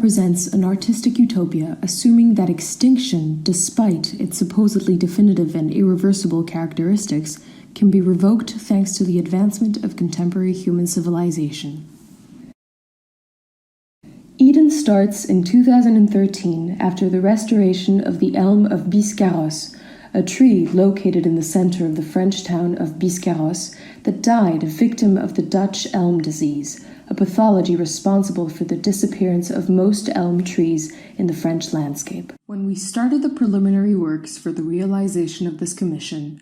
represents an artistic utopia assuming that extinction, despite its supposedly definitive and irreversible characteristics, can be revoked thanks to the advancement of contemporary human civilization. Eden starts in 2013 after the restoration of the elm of Biscarrosse, a tree located in the center of the French town of Biscarrosse that died a victim of the Dutch elm disease, a pathology responsible for the disappearance of most elm trees in the French landscape. When we started the preliminary works for the realization of this commission,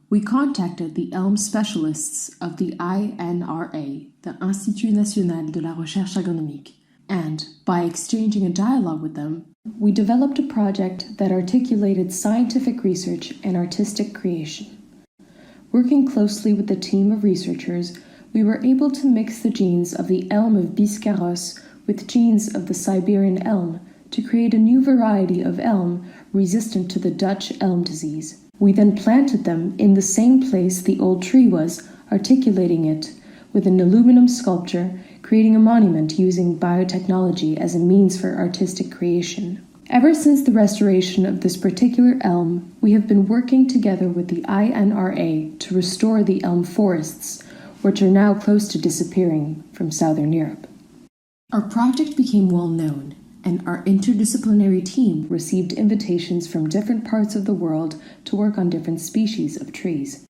we contacted the elm specialists of the INRA, the Institut National de la Recherche Agronomique, and, by exchanging a dialogue with them, we developed a project that articulated scientific research and artistic creation. Working closely with the team of researchers, we were able to mix the genes of the elm of Biscarrosse with genes of the Siberian elm to create a new variety of elm resistant to the Dutch elm disease. We then planted them in the same place the old tree was, articulating it with an aluminum sculpture, creating a monument using biotechnology as a means for artistic creation. Ever since the restoration of this particular elm, we have been working together with the INRA to restore the elm forests, which are now close to disappearing from southern Europe. Our project became well known, and our interdisciplinary team received invitations from different parts of the world to work on different species of trees.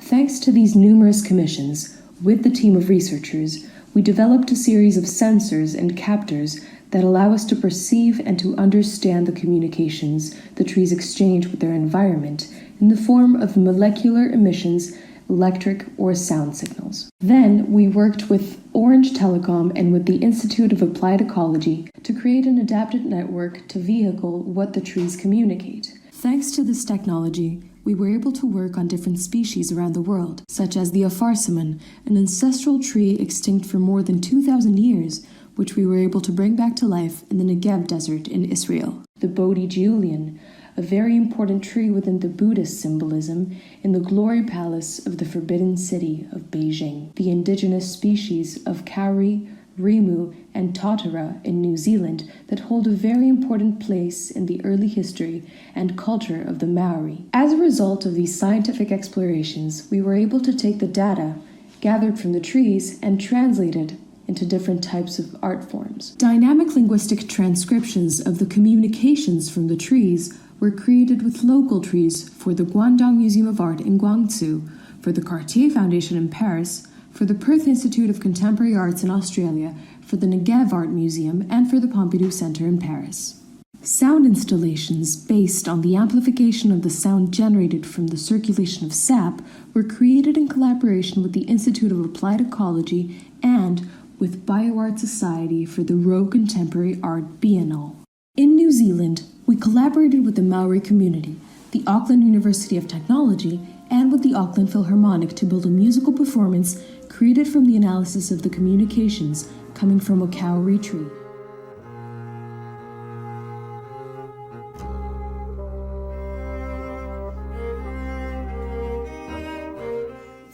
Thanks to these numerous commissions, with the team of researchers, we developed a series of sensors and captors that allow us to perceive and to understand the communications the trees exchange with their environment in the form of molecular emissions, electric or sound signals. Then we worked with Orange Telecom and with the Institute of Applied Ecology to create an adapted network to vehicle what the trees communicate. Thanks to this technology, we were able to work on different species around the world, such as the apharsamon, an ancestral tree extinct for more than 2,000 years, which we were able to bring back to life in the Negev desert in Israel. The Bodhi Julian, a very important tree within the Buddhist symbolism in the glory palace of the Forbidden City of Beijing. The indigenous species of kauri, rimu, and totara in New Zealand that hold a very important place in the early history and culture of the Maori. As a result of these scientific explorations, we were able to take the data gathered from the trees and translate it into different types of art forms. Dynamic linguistic transcriptions of the communications from the trees were created with local trees for the Guangdong Museum of Art in Guangzhou, for the Cartier Foundation in Paris, for the Perth Institute of Contemporary Arts in Australia, for the Negev Art Museum, and for the Pompidou Center in Paris. Sound installations based on the amplification of the sound generated from the circulation of sap were created in collaboration with the Institute of Applied Ecology and with BioArt Society for the Roe Contemporary Art Biennale. In New Zealand, we collaborated with the Maori community, the Auckland University of Technology, and with the Auckland Philharmonic to build a musical performance created from the analysis of the communications coming from a kauri tree.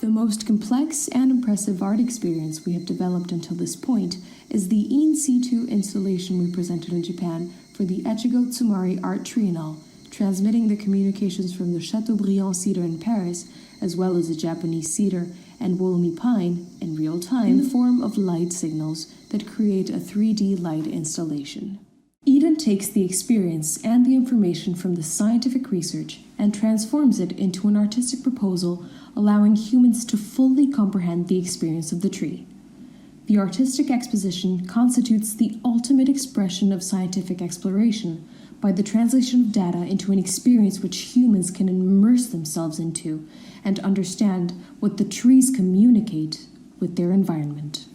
The most complex and impressive art experience we have developed until this point is the in situ installation we presented in Japan for the Echigo Tsumari Art Triennale, transmitting the communications from the Chateaubriand cedar in Paris, as well as the Japanese cedar and Woolly pine, in real time in the form of light signals that create a 3D light installation. Eden takes the experience and the information from the scientific research and transforms it into an artistic proposal, allowing humans to fully comprehend the experience of the tree. The artistic exposition constitutes the ultimate expression of scientific exploration by the translation of data into an experience which humans can immerse themselves into and understand what the trees communicate with their environment.